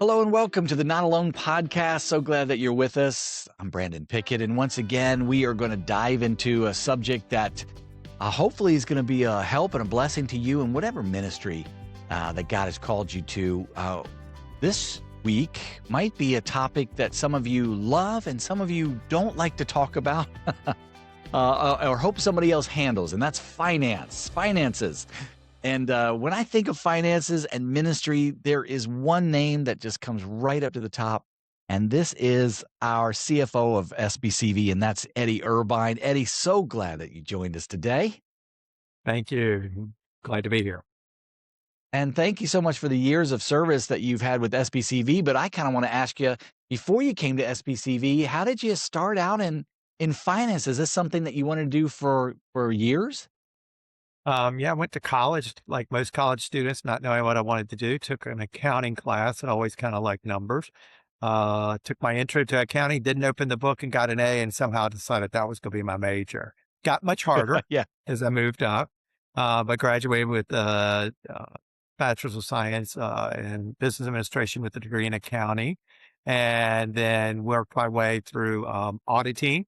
Hello and welcome to the Not Alone podcast. So glad that you're with us. I'm Brandon Pickett, and once again, we are going to dive into a subject that hopefully is going to be a help and a blessing to you in whatever ministry that God has called you to. This week might be a topic that some of you love and some of you don't like to talk about or hope somebody else handles, and that's finances. And when I think of finances and ministry, there is one name that just comes right up to the top. And this is our CFO of SBCV, and that's Eddie Urbine. Eddie, so glad that you joined us today. Thank you. Glad to be here. And thank you so much for the years of service that you've had with SBCV. But I kind of want to ask you, before you came to SBCV, how did you start out in finance? Is this something that you wanted to do for years? I went to college like most college students, not knowing what I wanted to do. Took an accounting class. I always kind of liked numbers. Took my intro to accounting, didn't open the book and got an A, and somehow decided that was going to be my major. Got much harder Yeah. as I moved up, but graduated with Bachelor's of Science in Business Administration with a degree in accounting, and then worked my way through auditing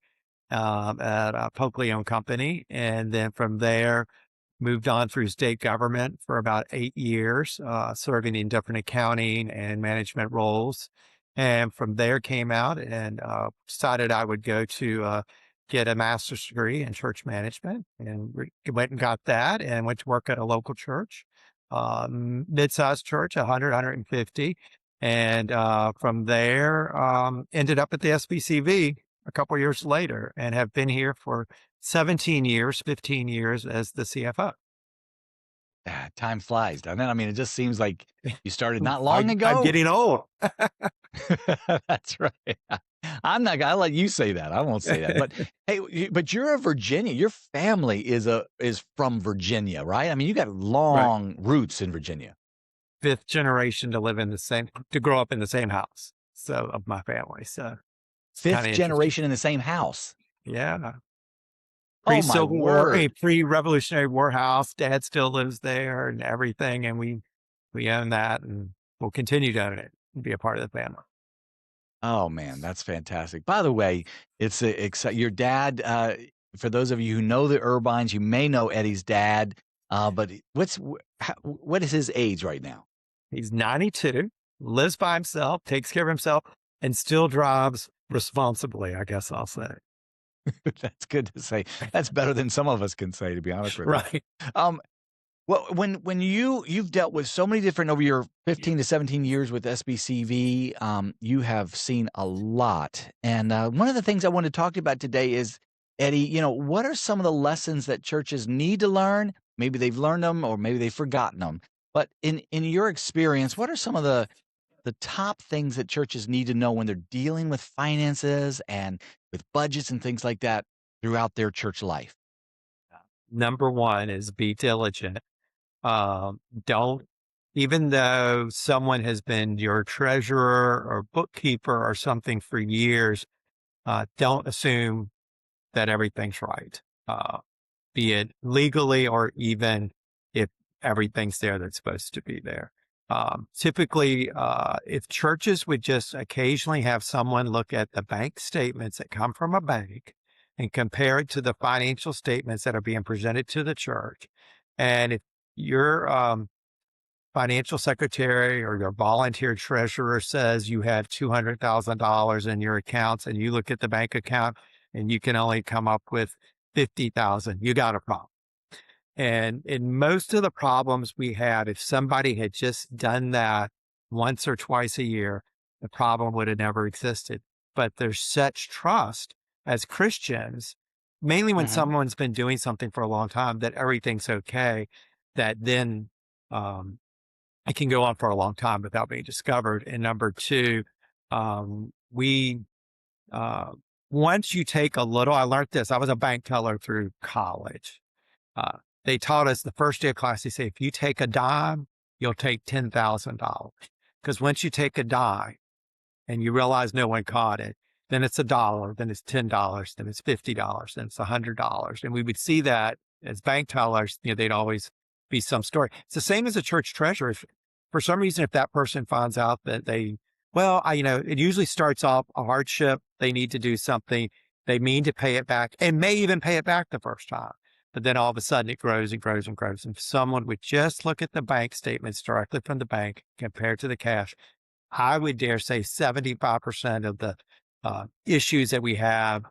at a publicly owned company. And then from there, moved on through state government for about 8 years, serving in different accounting and management roles. And from there came out and decided I would go to get a master's degree in church management, and went and got that and went to work at a local church, mid-sized church, 100, 150. And from there, ended up at the SBCV a couple of years later and have been here for 17 years, 15 years as the CFO. Time flies, doesn't it? I mean, it just seems like you started not long ago. I'm getting old. That's right. I'll let you say that. I won't say that. But hey, but you're a Virginia. Your family is from Virginia, right? I mean, you got long roots in Virginia. Fifth generation to grow up in the same house. So of my family. So fifth generation in the same house. Yeah. Pre-Civil War, a pre-Revolutionary War house. Dad still lives there and everything. And we own that and we'll continue to own it and be a part of the family. Oh man, that's fantastic. By the way, it's your dad, for those of you who know the Urbines, you may know Eddie's dad, but what is his age right now? He's 92, lives by himself, takes care of himself, and still drives responsibly, I guess I'll say. That's good to say. That's better than some of us can say, to be honest with you. Right. Well, when you've dealt with so many different, over your 15 to 17 years with SBCV, you have seen a lot. And one of the things I want to talk about today is, Eddie, what are some of the lessons that churches need to learn? Maybe they've learned them or maybe they've forgotten them. But in your experience, what are some of the top things that churches need to know when they're dealing with finances and with budgets and things like that throughout their church life? Number one is be diligent. Even though someone has been your treasurer or bookkeeper or something for years, don't assume that everything's right, be it legally or even if everything's there that's supposed to be there. Typically, if churches would just occasionally have someone look at the bank statements that come from a bank and compare it to the financial statements that are being presented to the church. And if your financial secretary or your volunteer treasurer says you have $200,000 in your accounts and you look at the bank account and you can only come up with 50,000, you got a problem. And in most of the problems we had, if somebody had just done that once or twice a year, the problem would have never existed. But there's such trust as Christians, mainly when someone's been doing something for a long time, that everything's okay, that then it can go on for a long time without being discovered. And number two, once you take a little, I learned this, I was a bank teller through college. They taught us the first day of class, they say, if you take a dime, you'll take $10,000. Because once you take a dime and you realize no one caught it, then it's $1, then it's $10, then it's $50, then it's $100. And we would see that as bank tellers, they'd always be some story. It's the same as a church treasurer. For some reason, if that person finds out that they Well, it usually starts off a hardship. They need to do something. They mean to pay it back and may even pay it back the first time. But then all of a sudden it grows and grows and grows. And if someone would just look at the bank statements directly from the bank compared to the cash, I would dare say 75% of the issues that we have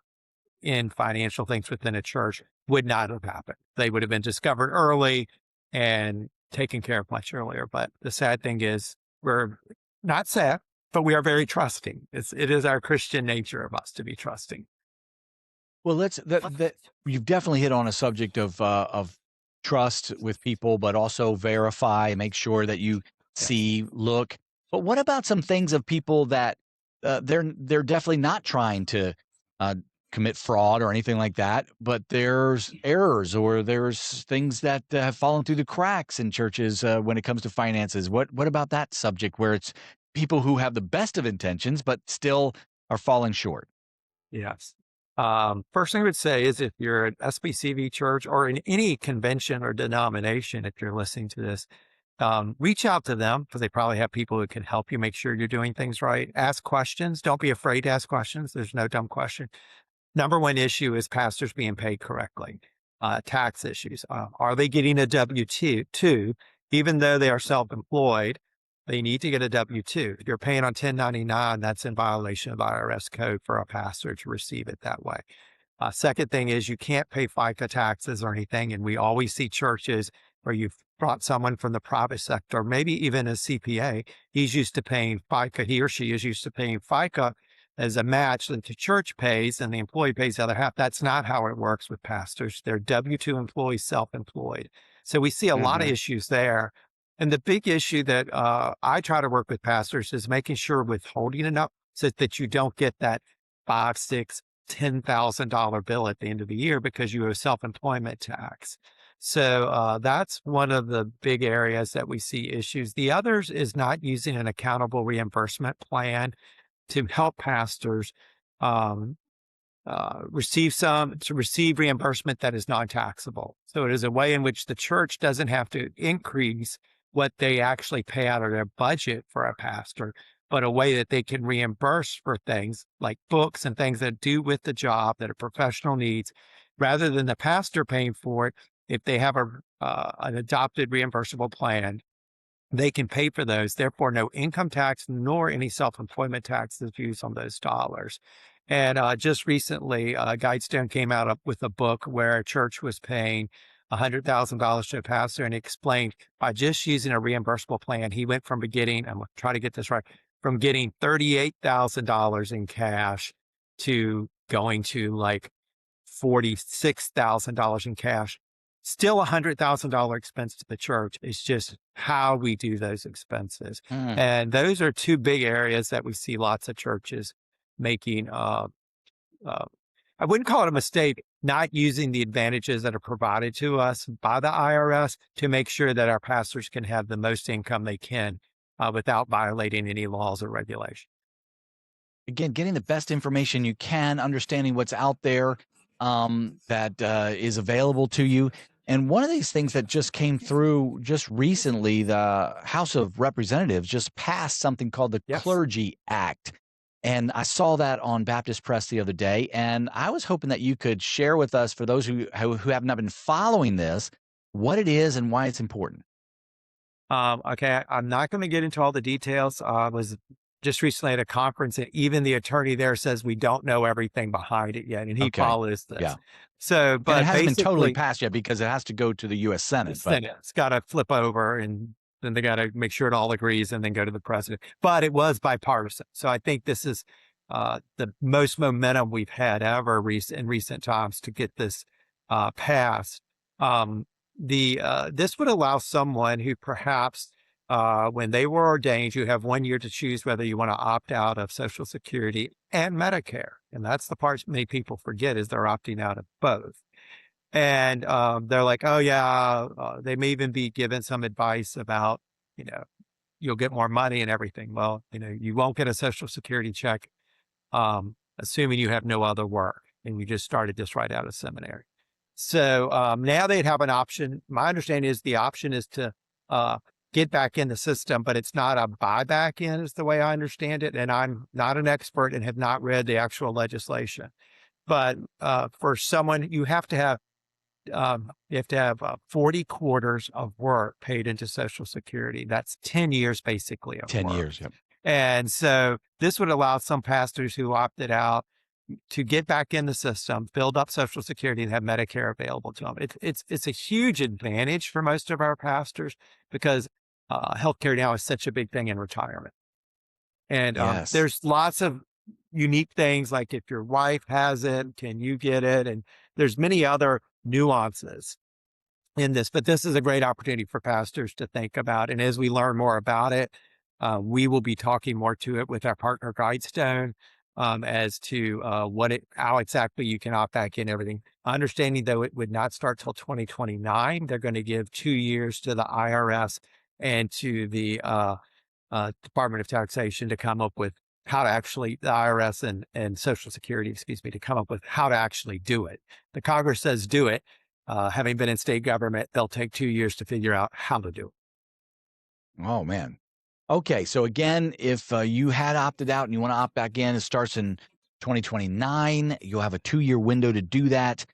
in financial things within a church would not have happened. They would have been discovered early and taken care of much earlier. But the sad thing is, we're not sad, but we are very trusting. It is our Christian nature of us to be trusting. Well, that you've definitely hit on a subject of trust with people, but also verify, make sure that you Yes. see, look. But what about some things of people that they're definitely not trying to uh, commit fraud or anything like that, but there's errors or there's things that have fallen through the cracks in churches when it comes to finances. What about that subject where it's people who have the best of intentions but still are falling short? Yes. First thing I would say is if you're an SBCV church or in any convention or denomination, if you're listening to this, reach out to them because they probably have people who can help you make sure you're doing things right. Ask questions. Don't be afraid to ask questions. There's no dumb question. Number one issue is pastors being paid correctly. Tax issues. Are they getting a W-2? Even though they are self-employed, they need to get a W-2. If you're paying on 1099, that's in violation of IRS code for a pastor to receive it that way. Second thing is you can't pay FICA taxes or anything. And we always see churches where you've brought someone from the private sector, maybe even a CPA. He's used to paying FICA. He or she is used to paying FICA as a match that the church pays and the employee pays the other half. That's not how it works with pastors. They're W-2 employees, self-employed. So we see a lot of Mhm. issues there. And the big issue that I try to work with pastors is making sure withholding enough so that you don't get that five, six, $10,000 bill at the end of the year because you owe self-employment tax. So that's one of the big areas that we see issues. The others is not using an accountable reimbursement plan to help pastors um, receive reimbursement that is non-taxable. So it is a way in which the church doesn't have to increase what they actually pay out of their budget for a pastor, but a way that they can reimburse for things like books and things that do with the job that a professional needs, rather than the pastor paying for it. If they have an adopted reimbursable plan, they can pay for those. Therefore, no income tax nor any self-employment tax is used on those dollars. And just recently, Guidestone came out with a book where a church was paying $100,000 to a pastor, and he explained by just using a reimbursable plan, he went from getting, I'm going to try to get this right, from getting $38,000 in cash to going to like $46,000 in cash. Still $100,000 expense to the church. It's just how we do those expenses. Mm. And those are two big areas that we see lots of churches making. I wouldn't call it a mistake, not using the advantages that are provided to us by the IRS to make sure that our pastors can have the most income they can without violating any laws or regulations. Again, getting the best information you can, understanding what's out there that is available to you. And one of these things that just came through just recently, the House of Representatives just passed something called the Yes. Clergy Act. And I saw that on Baptist Press the other day. And I was hoping that you could share with us, for those who have not been following this, what it is and why it's important. Okay, I'm not going to get into all the details. I was just recently at a conference, and even the attorney there says we don't know everything behind it yet, and he Okay. follows Yeah. this. So, And it but hasn't been totally basically, passed yet because it has to go to the US the Senate. But Senate's got to flip over, and then they got to make sure it all agrees, and then go to the president. But it was bipartisan, so I think this is the most momentum we've had ever in recent times to get this passed. Um, the This would allow someone who perhaps when they were ordained, you have 1 year to choose whether you want to opt out of Social Security and Medicare, and that's the part many people forget is they're opting out of both. And they're like, oh yeah, they may even be given some advice about, you know, you'll get more money and everything. Well, you won't get a Social Security check, assuming you have no other work and you just started this right out of seminary. So now they'd have an option. My understanding is the option is to get back in the system, but it's not a buyback in, is the way I understand it. And I'm not an expert and have not read the actual legislation. But for someone, you have to have 40 quarters of work paid into Social Security. That's 10 years basically of 10 work. years. Yep. And so this would allow some pastors who opted out to get back in the system, build up Social Security, and have Medicare available to them. It's a huge advantage for most of our pastors because healthcare now is such a big thing in retirement. And Yes. there's lots of unique things like if your wife has it, can you get it? And there's many other nuances in this, but this is a great opportunity for pastors to think about. And as we learn more about it, we will be talking more to it with our partner Guidestone as to how exactly you can opt back in everything. Understanding though it would not start till 2029, they're going to give 2 years to the IRS and to the Department of Taxation to come up with how to actually, the IRS and Social Security, to come up with how to actually do it. The Congress says do it. Having been in state government, they'll take 2 years to figure out how to do it. Oh, man. Okay. So again, if you had opted out and you want to opt back in, it starts in 2029. You'll have a 2-year window to do that,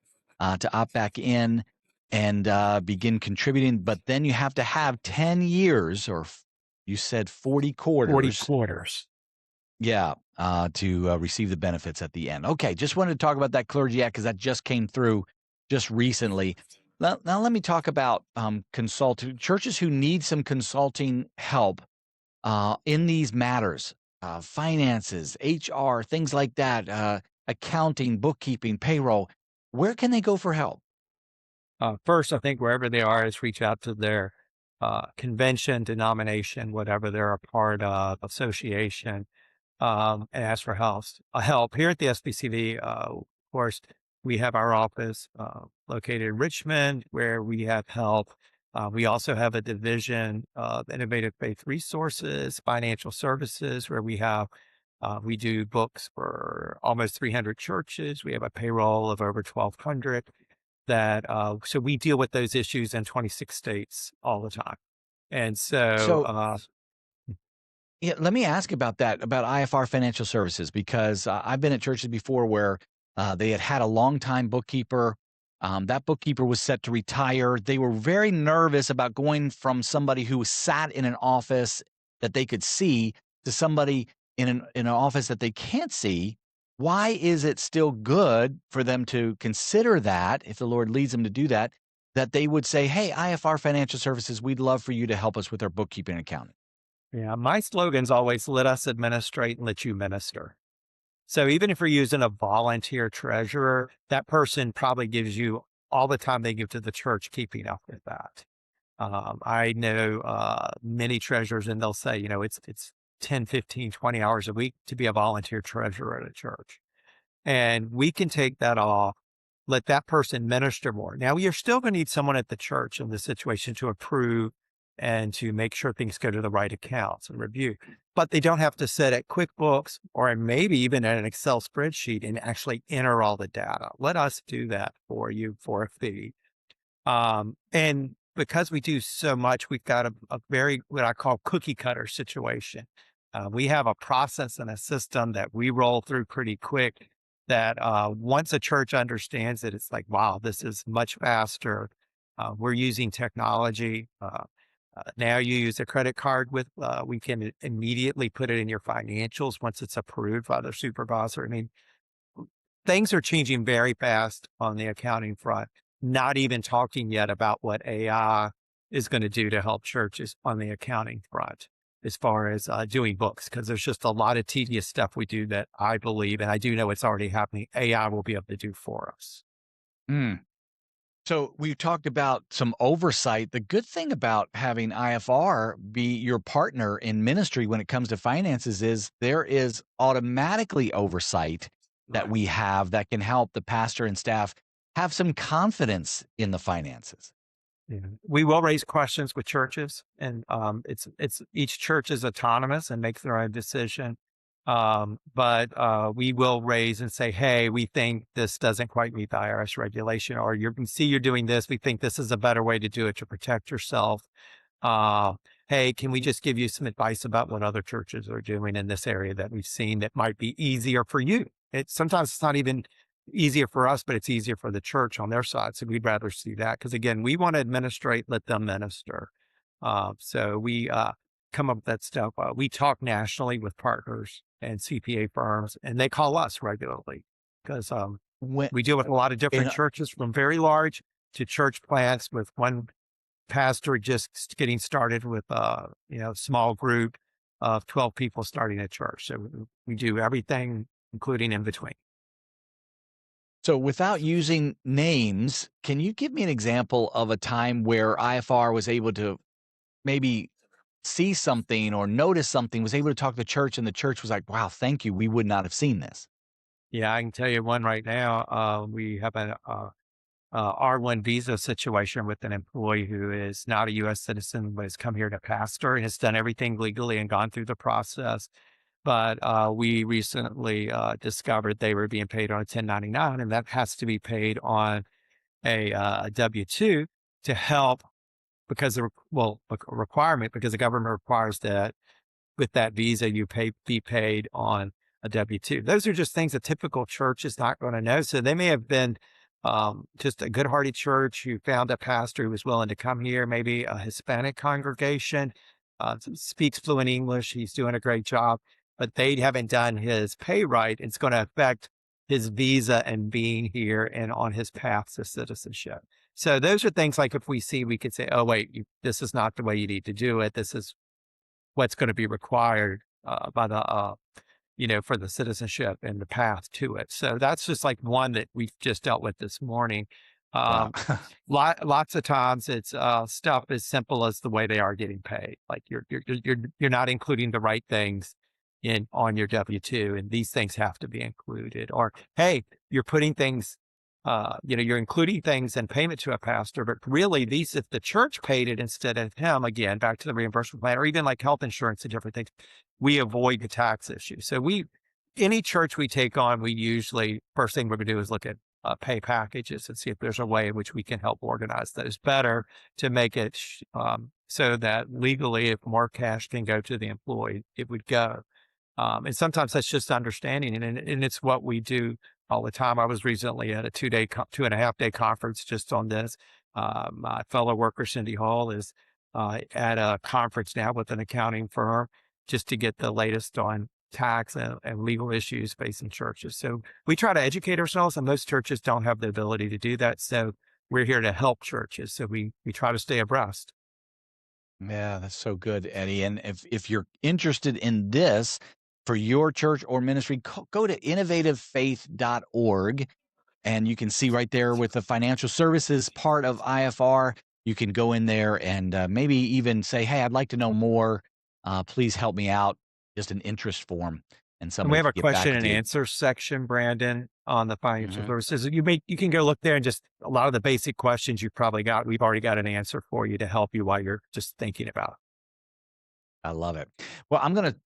to opt back in and begin contributing. But then you have to have 10 years, or you said 40 quarters. 40 quarters. Yeah, to receive the benefits at the end. Okay, just wanted to talk about that Clergy Act because that just came through just recently. Now let me talk about consulting churches who need some consulting help in these matters, finances, HR, things like that, accounting, bookkeeping, payroll. Where can they go for help? First, I think wherever they are is reach out to their convention, denomination, whatever they're a part of, association, and ask for help. Here at the SBCV, of course, we have our office located in Richmond where we have help. We also have a division of Innovative Faith Resources, Financial Services, where we do books for almost 300 churches. We have a payroll of over 1,200 so we deal with those issues in 26 states all the time. And So so, yeah, let me ask about that, about IFR Financial Services, because I've been at churches before where they had a long-time bookkeeper. That bookkeeper was set to retire. They were very nervous about going from somebody who sat in an office that they could see to somebody in an office that they can't see. Why is it still good for them to consider that, if the Lord leads them to do that, that they would say, "Hey, IFR Financial Services, we'd love for you to help us with our bookkeeping and accounting"? yeah, my slogan's always let us administrate and let you minister. So even if you're using a volunteer treasurer, that person probably gives you all the time they give to the church keeping up with that. I know many treasurers and they'll say, it's 10, 15, 20 hours a week to be a volunteer treasurer at a church. And we can take that off, let that person minister more. Now, you're still going to need someone at the church in this situation to approve and to make sure things go to the right accounts and review. But they don't have to sit at QuickBooks or maybe even at an Excel spreadsheet and actually enter all the data. Let us do that for you for a fee. And because we do so much, we've got a very, what I call cookie cutter situation. We have a process and a system that we roll through pretty quick that once a church understands it, it's like, wow, this is much faster. We're using technology. Now you use a credit card we can immediately put it in your financials once it's approved by the supervisor. I mean, things are changing very fast on the accounting front, not even talking yet about what AI is going to do to help churches on the accounting front as far as doing books, because there's just a lot of tedious stuff we do that I believe, and I do know it's already happening, AI will be able to do for us. Mm. So we talked about some oversight. The good thing about having IFR be your partner in ministry when it comes to finances is there is automatically oversight that we have that can help the pastor and staff have some confidence in the finances. Yeah. We will raise questions with churches, and it's each church is autonomous and makes their own decision. But we will raise and say, hey, we think this doesn't quite meet the IRS regulation, or you can see you're doing this. We think this is a better way to do it to protect yourself. hey, can we just give you some advice about what other churches are doing in this area that we've seen that might be easier for you? Sometimes it's not even easier for us, but it's easier for the church on their side. So we'd rather see that because again, we want to administrate, let them minister. So we come up with that stuff. We talk nationally with partners and CPA firms, and they call us regularly because When we deal with a lot of different and churches from very large to church plants with one pastor just getting started with small group of 12 people starting a church. So we do everything, including in between. so without using names, can you give me an example of a time where IFR was able to maybe see something or notice something, was able to talk to the church, and the church was like, "Wow, thank you. We would not have seen this." Yeah, I can tell you one right now. We have an R1 visa situation with an employee who is not a U.S. citizen, but has come here to pastor and has done everything legally and gone through the process. But we recently discovered they were being paid on a 1099, and that has to be paid on a W-2 to help because a requirement because the government requires that with that visa, you be paid on a W-2. Those are just things a typical church is not going to know. So they may have been just a good-hearted church who found a pastor who was willing to come here, maybe a Hispanic congregation, speaks fluent English. He's doing a great job, but they haven't done his pay right. It's going to affect his visa and being here and on his path to citizenship. So those are things like if we see, we could say, oh, wait, this is not the way you need to do it. This is what's going to be required by the for the citizenship and the path to it. So that's just like one that we've just dealt with this morning. Wow. Um, lots of times it's stuff as simple as the way they are getting paid. Like you're not including the right things in on your W-2, and these things have to be included. Or hey, you're putting things. You're including things in payment to a pastor, but really these, if the church paid it instead of him, again, back to the reimbursement plan, or even like health insurance and different things, we avoid the tax issue. So any church we take on, we usually, first thing we're going to do is look at pay packages and see if there's a way in which we can help organize those better to make it so that legally, if more cash can go to the employee, it would go. And sometimes that's just understanding, and it's what we do all the time. I was recently at a 2.5 day conference just on this. My fellow worker, Cindy Hall, is at a conference now with an accounting firm just to get the latest on tax and legal issues facing churches. So we try to educate ourselves, and most churches don't have the ability to do that. So we're here to help churches. So we try to stay abreast. Yeah, that's so good, Eddie. And if you're interested in this for your church or ministry, go to innovativefaith.org, and you can see right there with the financial services part of IFR, you can go in there and maybe even say, "Hey, I'd like to know more. Please help me out." Just an interest form, and And we somebody have can a get back question with and you. answer section, Brandon, on the financial Mhm. services. You can go look there and just a lot of the basic questions you probably got. We've already got an answer for you to help you while you're just thinking about it. I love it. Well, I'm going to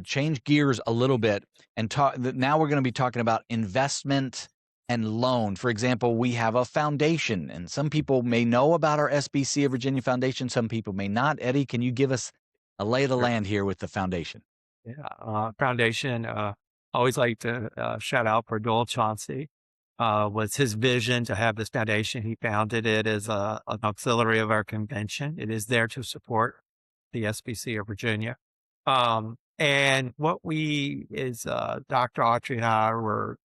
change gears a little bit and talk. Now we're going to be talking about investment and loan. For example, we have a foundation, and some people may know about our SBC of Virginia Foundation. Some people may not. Eddie, can you give us a lay of the Sure. land here with the foundation? Yeah. Foundation, always like to shout out for Joel Chauncey. Was his vision to have this foundation. He founded it as an auxiliary of our convention. It is there to support the SBC of Virginia. And what we is Dr. Autry and I were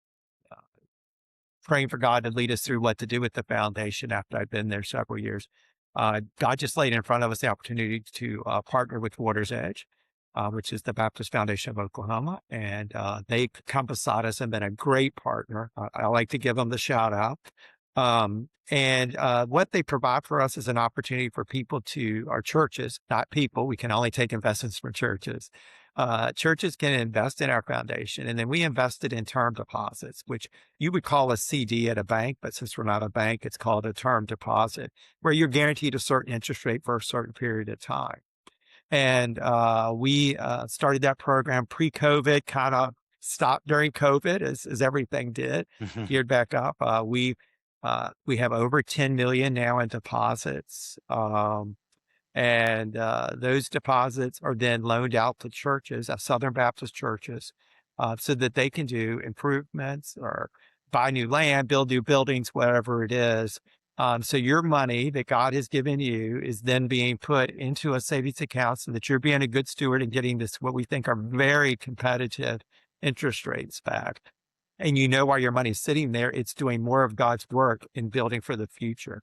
praying for God to lead us through what to do with the foundation after I'd been there several years. God just laid in front of us the opportunity to partner with Water's Edge, which is the Baptist Foundation of Oklahoma. And they come beside us and been a great partner. I like to give them the shout out. And what they provide for us is an opportunity for people our churches, not people, we can only take investments from churches. Churches can invest in our foundation, and then we invested in term deposits, which you would call a CD at a bank, but since we're not a bank, it's called a term deposit, where you're guaranteed a certain interest rate for a certain period of time. And we started that program pre-COVID, kind of stopped during COVID, as everything did, geared back up. We have over 10 million now in deposits. And those deposits are then loaned out to churches, Southern Baptist churches, so that they can do improvements or buy new land, build new buildings, whatever it is. So your money that God has given you is then being put into a savings account so that you're being a good steward and getting this, what we think are very competitive interest rates back. And you know, while your money's sitting there, it's doing more of God's work in building for the future.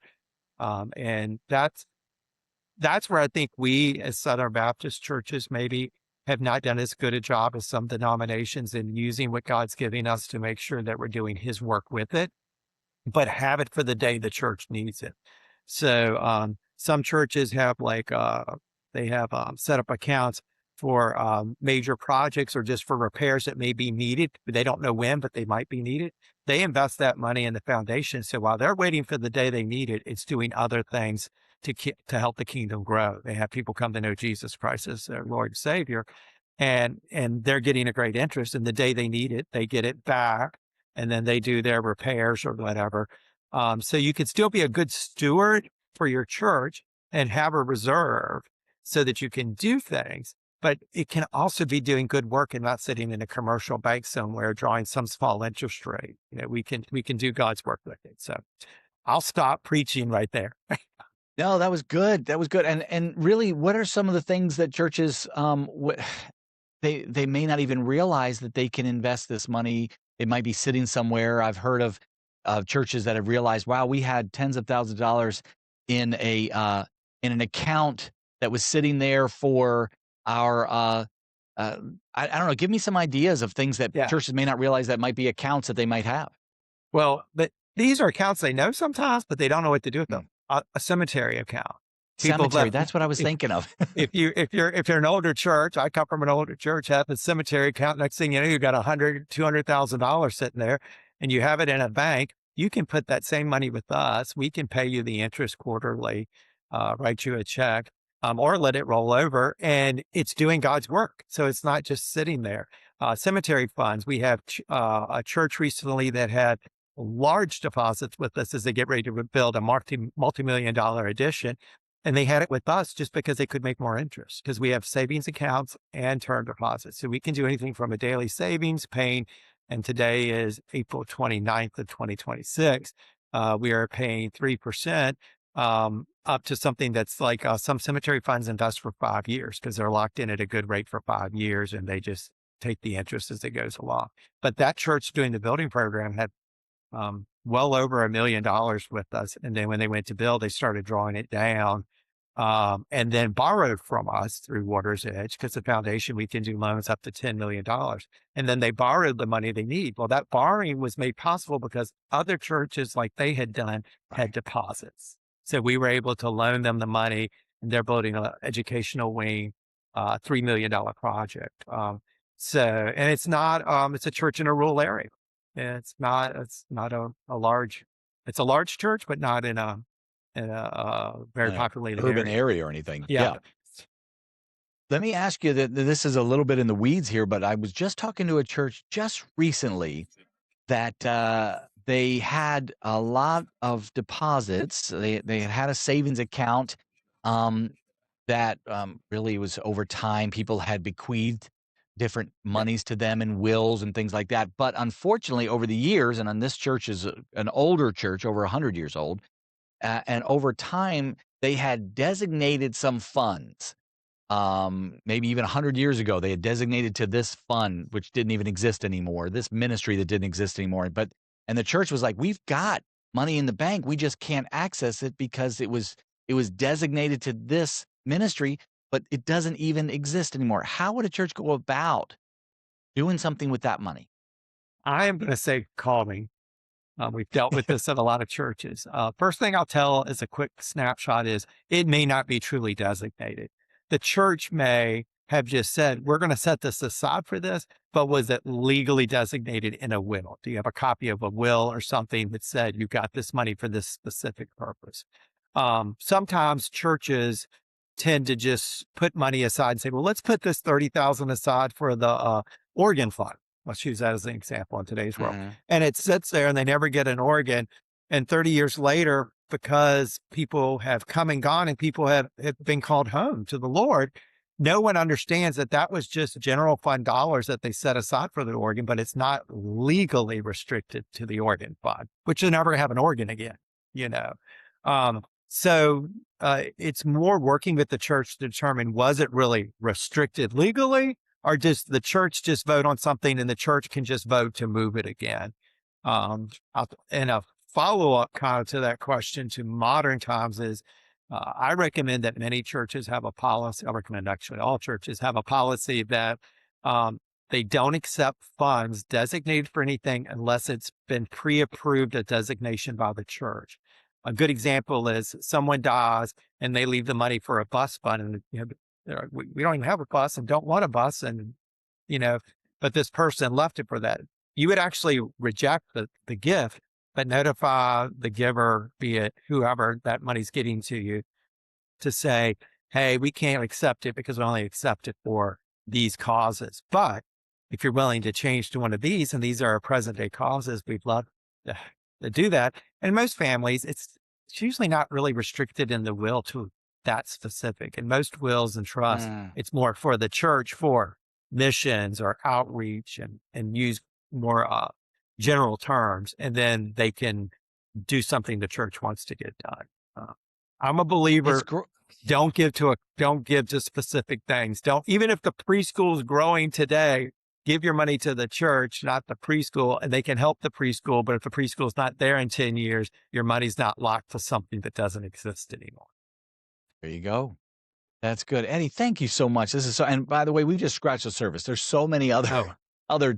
And that's where I think we as Southern Baptist churches maybe have not done as good a job as some denominations in using what God's giving us to make sure that we're doing his work with it, but have it for the day the church needs it. So some churches have they have set up accounts for major projects or just for repairs that may be needed. They don't know when, but they might be needed. They invest that money in the foundation. So while they're waiting for the day they need it, it's doing other things to help the kingdom grow. They have people come to know Jesus Christ as their Lord and Savior, and they're getting a great interest. And the day they need it, they get it back, and then they do their repairs or whatever. So you can still be a good steward for your church and have a reserve so that you can do things, but it can also be doing good work and not sitting in a commercial bank somewhere drawing some small interest rate. You know, we can do God's work with it. So I'll stop preaching right there. No, that was good. That was good. And really, what are some of the things that churches they may not even realize that they can invest this money? It might be sitting somewhere. I've heard of churches that have realized, wow, we had tens of thousands of dollars in an account that was sitting there for our I don't know. Give me some ideas of things that churches may not realize that might be accounts that they might have. Well, but these are accounts they know sometimes, but they don't know what to do with them. A cemetery account. Cemetery. That's what I was thinking of. if you're an older church, I come from an older church, have a cemetery account. Next thing you know, you got $200,000 sitting there, and you have it in a bank. You can put that same money with us. We can pay you the interest quarterly, write you a check, or let it roll over, and it's doing God's work. So it's not just sitting there. Cemetery funds. We have a church recently that had large deposits with us as they get ready to build a multi-million-dollar addition. And they had it with us just because they could make more interest, because we have savings accounts and term deposits. So we can do anything from a daily savings paying, and today is April 29th of 2026. We are paying 3% up to something that's like some cemetery funds invest for 5 years because they're locked in at a good rate for 5 years, and they just take the interest as it goes along. But that church doing the building program had well over $1 million with us. And then when they went to build, they started drawing it down, and then borrowed from us through Water's Edge, because the foundation, we can do loans up to $10 million. And then they borrowed the money they need. Well, that borrowing was made possible because other churches, like they had done, had deposits. So we were able to loan them the money, and they're building an educational wing, $3 million project. And it's not, it's a church in a rural area. It's not a large, it's a large church, but not in a very populated urban area or anything. Yeah. Let me ask you that this is a little bit in the weeds here, but I was just talking to a church just recently that they had a lot of deposits. They had a savings account that really was over time. People had bequeathed different monies to them in wills and things like that. But unfortunately, over the years, and this church is an older church, over 100 years old, and over time, they had designated some funds. Maybe even 100 years ago, they had designated to this fund, which didn't even exist anymore, this ministry that didn't exist anymore. And the church was like, we've got money in the bank. We just can't access it because it was designated to this ministry, but it doesn't even exist anymore. How would a church go about doing something with that money? I am going to say call me. We've dealt with this at a lot of churches. First thing I'll tell as a quick snapshot is it may not be truly designated. The church may have just said, we're going to set this aside for this, but was it legally designated in a will? Do you have a copy of a will or something that said you got this money for this specific purpose? Sometimes churches tend to just put money aside and say, well, let's put this $30,000 aside for the organ fund. Let's use that as an example in today's world. And it sits there and they never get an organ. And 30 years later, because people have come and gone and people have been called home to the Lord, no one understands that that was just general fund dollars that they set aside for the organ, but it's not legally restricted to the organ fund, which will never have an organ again, you know. So it's more working with the church to determine, was it really restricted legally, or does the church just vote on something and the church can just vote to move it again? And a follow-up kind of to that question to modern times is, I recommend that many churches have a policy. I recommend actually all churches have a policy that they don't accept funds designated for anything unless it's been pre-approved a designation by the church. A good example is someone dies and they leave the money for a bus fund, and they're like, we don't even have a bus and don't want a bus, and but this person left it for that. You would actually reject the gift, but notify the giver, be it whoever that money's getting to you, to say, hey, we can't accept it because we only accept it for these causes. But if you're willing to change to one of these, and these are our present day causes, we'd love to do that. And most families, it's usually not really restricted in the will to that specific. In most wills and trusts, it's more for the church for missions or outreach, and use more general terms, and then they can do something the church wants to get done. I'm a believer. Don't give to specific things. Even if the preschool is growing today, give your money to the church, not the preschool, and they can help the preschool. But if the preschool is not there in 10 years, your money's not locked to something that doesn't exist anymore. There you go. That's good. Eddie, thank you so much. This is so, and by the way, we've just scratched the surface. There's so many other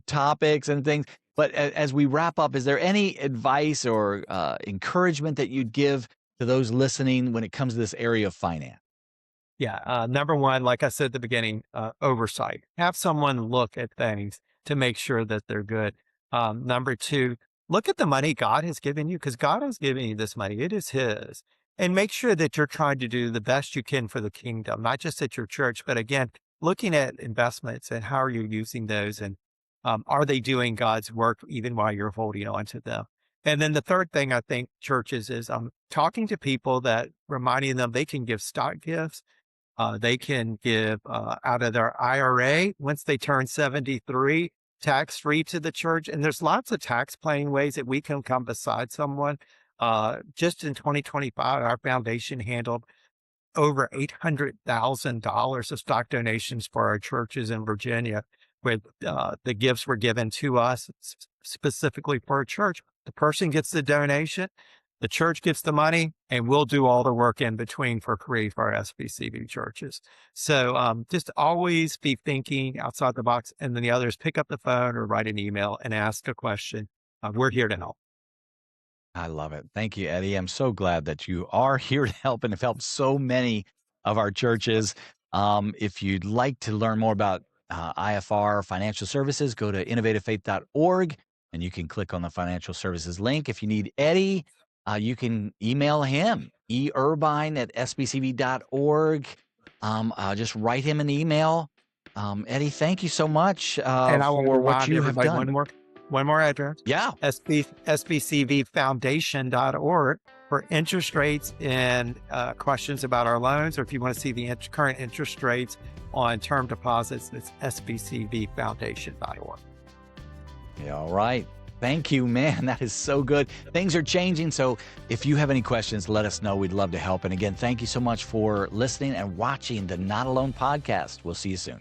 topics and things. But as we wrap up, is there any advice or encouragement that you'd give to those listening when it comes to this area of finance? Yeah. Number one, like I said at the beginning, oversight. Have someone look at things to make sure that they're good. Number two, look at the money God has given you, because God has given you this money. It is His. And make sure that you're trying to do the best you can for the kingdom, not just at your church, but again, looking at investments and how are you using those, and are they doing God's work even while you're holding on to them? And then the third thing I think churches is talking to people, that reminding them they can give stock gifts. They can give out of their IRA once they turn 73, tax-free to the church. And there's lots of tax planning ways that we can come beside someone. Just in 2025, our foundation handled over $800,000 of stock donations for our churches in Virginia, where the gifts were given to us specifically for a church. The person gets the donation, the church gets the money, and we'll do all the work in between for free for our SBCV churches. So just always be thinking outside the box. And then the others, pick up the phone or write an email and ask a question. We're here to help. I love it. Thank you, Eddie. I'm so glad that you are here to help and have helped so many of our churches. If you'd like to learn more about IFR financial services, go to innovativefaith.org and you can click on the financial services link. If you need Eddie, you can email him, eurbine@sbcv.org. Just write him an email. Eddie, thank you so much and I will for what you have everybody done. One more address. Yeah. sbcvfoundation.org for interest rates and questions about our loans, or if you want to see the current interest rates on term deposits, it's sbcvfoundation.org. Yeah, all right. Thank you, man. That is so good. Things are changing. So if you have any questions, let us know. We'd love to help. And again, thank you so much for listening and watching the Not Alone podcast. We'll see you soon.